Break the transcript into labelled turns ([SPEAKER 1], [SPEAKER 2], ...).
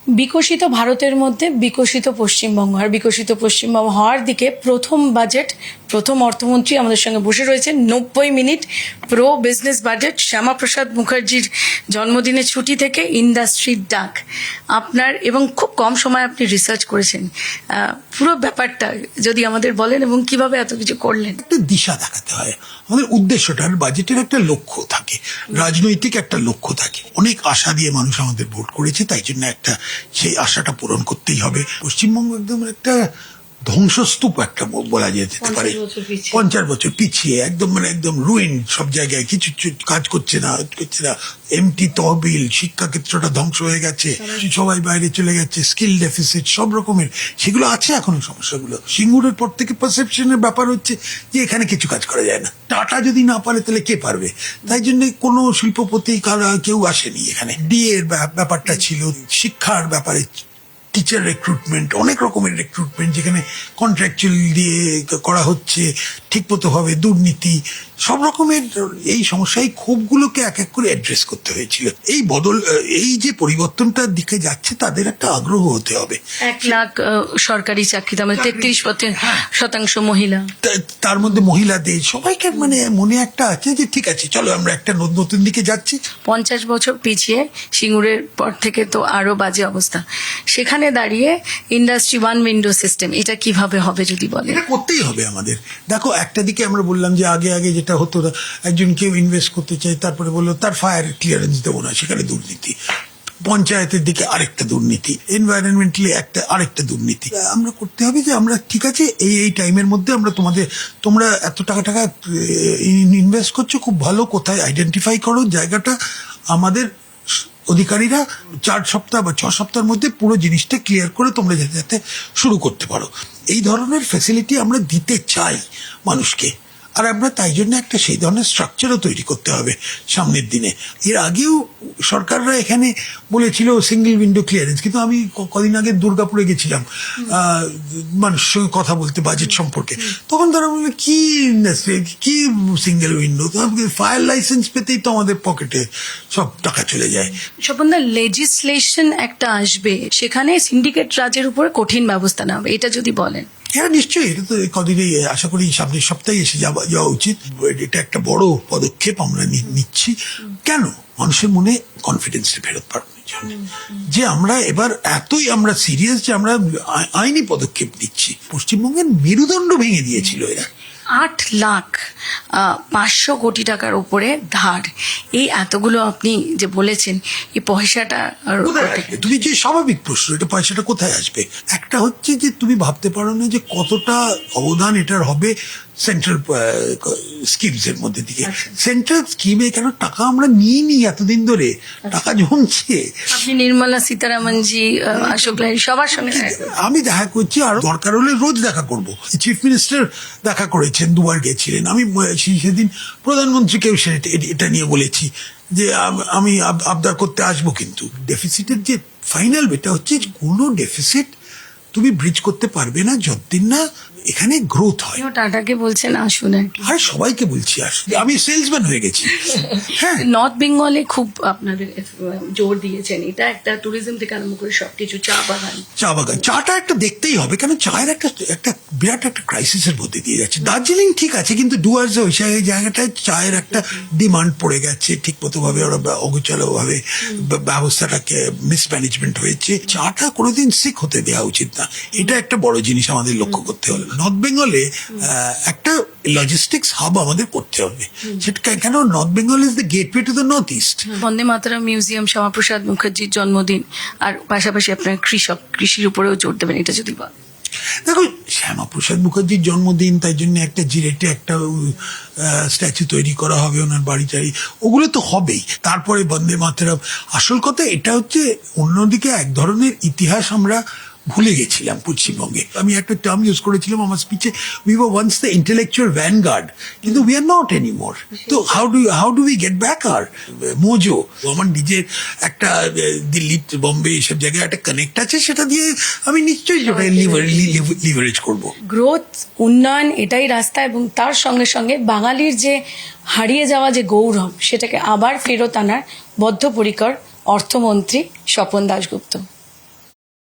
[SPEAKER 1] বিকশিত ভারতের মধ্যে বিকশিত পশ্চিমবঙ্গ, আর বিকশিত পশ্চিমবঙ্গ হওয়ার দিকে প্রথম বাজেট, প্রথম অর্থমন্ত্রী আমাদের সঙ্গে বসে রয়েছেন। 90 minute pro business budget, Shyamaprasad মুখার্জির জন্মদিনের ছুটি থেকে ইন্ডাস্ট্রির ডাক আপনার, এবং খুব কম সময় আপনি রিসার্চ করেছেন পুরো ব্যাপারটা যদি আমাদের বলেন এবং কিভাবে এত কিছু করলেন।
[SPEAKER 2] একটা দিশা দেখাতে হয়, আমাদের উদ্দেশ্যটার বাজেটের একটা লক্ষ্য থাকে, রাজনৈতিক একটা লক্ষ্য থাকে। অনেক আশা দিয়ে মানুষ আমাদের ভোট করেছে, তাই জন্য একটা সেই আশাটা পূরণ করতেই হবে। পশ্চিমবঙ্গ একদম একটা ধ্বংসস্তূপ একটা বলা যেতে পারে। 50 বছর পিছিয়ে একদম একদম রুইন, সব জায়গায় কিছু কাজ করছে না। এমটি তহবিল, শিক্ষাক্ষেত্রটা ধ্বংস হয়ে গেছে, সবাই বাইরে চলে গেছে, স্কিল ডেফিসিট সব রকমের সেগুলো আছে এখনো সমস্যাগুলো। সিঙ্গুরের পর থেকে পারসেপশনের ব্যাপার হচ্ছে যে এখানে কিছু কাজ করা যায় না। টাটা যদি না পারে তাহলে কে পারবে? তাই জন্য কোনো শিল্পপতি কেউ আসেনি এখানে। ডিএর ব্যাপারটা ছিল, শিক্ষার ব্যাপারে টিচার রিক্রুটমেন্ট, অনেক রকমের রিক্রুটমেন্ট যেখানে কন্ট্রাকচুয়াল দিয়ে করা হচ্ছে, ঠিকমতো ভাবে দুর্নীতি, সব রকমের এই সমস্যায় ক্ষোভগুলোকে এক এক করে অ্যাড্রেস করতে হয়েছিল। এই এই যে পরিবর্তনটার দিকে যাচ্ছে তাদের একটা আগ্রহ হতে হবে।
[SPEAKER 1] 1 লাখ সরকারি চাকরিতে আমাদের 33% মহিলা,
[SPEAKER 2] তার মধ্যে মহিলাদের সবাইকে মনে একটা আছে যে ঠিক আছে চলো আমরা একটা নতুন দিকে যাচ্ছি।
[SPEAKER 1] 50 বছর পিছিয়ে, সিঙ্গুরের পর থেকে তো আরো বাজে অবস্থা। সেখানে দাঁড়িয়ে ইন্ডাস্ট্রি 1 উইন্ডো সিস্টেম, এটা কিভাবে হবে যদি বলেন?
[SPEAKER 2] এটা করতেই হবে আমাদের। দেখো, একটা দিকে আমরা বললাম যে আগে যেটা হতো, একজন কেউ ইনভেস্ট করতে চাই, তারপরে বললো তার ফায়ার ক্লিয়ারেন্স দেবো না, সেখানে দুর্নীতি। পঞ্চায়েতের দিকে আরেকটা দুর্নীতি, এনভায়রনমেন্টালি আরেকটা দুর্নীতি। আমরা করতে হবে যে আমরা ঠিক আছে এই টাইমের মধ্যে আমরা তোমরা এত টাকা ইনভেস্ট করছো, খুব ভালো, কোথায় আইডেন্টিফাই করো জায়গাটা, আমাদের অধিকারীরা 4 সপ্তাহ বা 6 সপ্তাহের মধ্যে পুরো জিনিসটা ক্লিয়ার করে তোমরা যাতে শুরু করতে পারো। এই ধরনের ফ্যাসিলিটি আমরা দিতে চাই মানুষকে, আর আমরা তাই জন্য একটা সেই ধরনের স্ট্রাকচারও তৈরি করতে হবে সামনের দিনে। এর আগেও সরকাররা এখানে বলেছিল সিঙ্গেল উইন্ডো ক্লিয়ারেন্স, কিন্তু আমি কদিন আগে দুর্গাপুরে গেছিলাম মানুষের সঙ্গে কথা বলতে বাজেট সম্পর্কে, তখন তারা বললো কি ইন্ডাস্ট্রি, কি সিঙ্গেল উইন্ডো, ফায়ার লাইসেন্স পেতেই তো আমাদের পকেটে সব টাকা চলে যায়।
[SPEAKER 1] স্বপনদা, লেজিসলেশন একটা আসবে, সেখানে সিন্ডিকেট রাজের উপরে কঠিন ব্যবস্থা নেওয়া হবে, এটা যদি বলেন।
[SPEAKER 2] হ্যাঁ নিশ্চয়ই, এটা তো কদিনেই আশা করি সামনের সপ্তাহে এসে যাওয়া উচিত। এটা একটা বড় পদক্ষেপ আমরা নিচ্ছি। কেন? মানুষের মনে কনফিডেন্সটা ফেরত পাঠানোর জন্য, যে আমরা এবার এতই আমরা সিরিয়াস যে আমরা আইনি পদক্ষেপ নিচ্ছি। পশ্চিমবঙ্গের মেরুদণ্ড ভেঙে দিয়েছিল এরা।
[SPEAKER 1] 8,500 কোটি টাকার উপরে ধার, এই এতগুলো আপনি যে বলেছেন, এই পয়সাটা
[SPEAKER 2] তুমি যে স্বাভাবিক প্রশ্ন, এটা পয়সাটা কোথায় আসবে? একটা হচ্ছে যে তুমি ভাবতে পারো না যে কতটা অবদান এটার হবে সেন্ট্রাল স্কিমস এর মধ্যে দিকে। সেন্ট্রাল স্কিমে কেন টাকা আমরা নিই এতদিন ধরে, টাকা জমছে।
[SPEAKER 1] আপনি নির্মলা সীতারামনজি, অশোক লাহিড়ী সবার সঙ্গে
[SPEAKER 2] আমি দেখা করছি, আর দরকার হলে রোজ দেখা করব। চিফ মিনিস্টার দেখা করেছেন, 2 বার গেছিলেন। আমি সেদিন প্রধানমন্ত্রীকেও এটা নিয়ে বলেছি যে আমি আবদার করতে আসবো। কিন্তু ডেফিসিটের যে ফাইনাল বেটা হচ্ছে, কোনো ডেফিসিট তুমি ব্রিজ করতে পারবে না যতদিন না এখানে গ্রোথ হয়।
[SPEAKER 1] টাটাকে বলছেন আসুন,
[SPEAKER 2] আর সবাইকে বলছি আসুন। আমি সেলসম্যান হয়ে গেছি।
[SPEAKER 1] হ্যাঁ, নর্থ বেঙ্গলে খুব আপনাদের জোর দিয়েছেন, এটা একটা ট্যুরিজম থেকে আরম্ভ করে সবকিছু, চা বাগান,
[SPEAKER 2] চাটা একটা দেখতেই হবে, কেন চায়ের একটা বিরাট একটা ক্রাইসিসের মধ্যে দিয়ে যাচ্ছে। দার্জিলিং ঠিক আছে, কিন্তু ডুয়ার্সে ওই জায়গাটায় চায়ের একটা ডিমান্ড পড়ে গেছে, ঠিক মতো ভাবে ওরা অগোছালো ভাবে ব্যবস্থাটাকে মিসম্যানেজমেন্ট হয়েছে। চাটা কোনোদিন সিক হতে দেওয়া উচিত না, এটা একটা বড় জিনিস আমাদের লক্ষ্য করতে হলো। নর্থ বেঙ্গলে একটা লজিস্টিক্স হাব আমাদের করতে হবে। সেটা কেন? North Bengal is the gateway to the north east.
[SPEAKER 1] Bande Mataram museum, Shyamaprasad মুখার্জির জন্মদিন, আর পাশাপাশি আপনার কৃষির উপরেও জোর দেবেন, এটা যদি বল।
[SPEAKER 2] দেখো, শ্যামাপ্রসাদ মুখার্জির জন্মদিন, তাই জন্য একটা জিরেটে একটা স্ট্যাচু তৈরি করা হবে, ওনার বাড়ি টাড়ি ওগুলো তো হবেই। তারপরে বন্দে মাতরম। আসল কথা এটা হচ্ছে, অন্যদিকে এক ধরনের ইতিহাস আমরা ভুলে গেছিলাম পশ্চিমবঙ্গে। আমি একটা টার্ম ইউজ করেছিলাম আমার স্পিচে, we were once the intellectual vanguard, কিন্তু উই আর নট এনিমোর। তো how do we get back our mojo? আমার নিজের একটা দিল্লি, বম্বে এসব জায়গায় একটা কানেক্ট আছে, সেটা দিয়ে আমি নিশ্চয়ই লিভারেজ করবো।
[SPEAKER 1] গ্রোথ, উন্নয়ন, এটাই রাস্তা, এবং তার সঙ্গে সঙ্গে বাঙালির যে হারিয়ে যাওয়া যে গৌরব, সেটাকে আবার ফেরত আনার বদ্ধপরিকর অর্থমন্ত্রী স্বপন দাশগুপ্ত।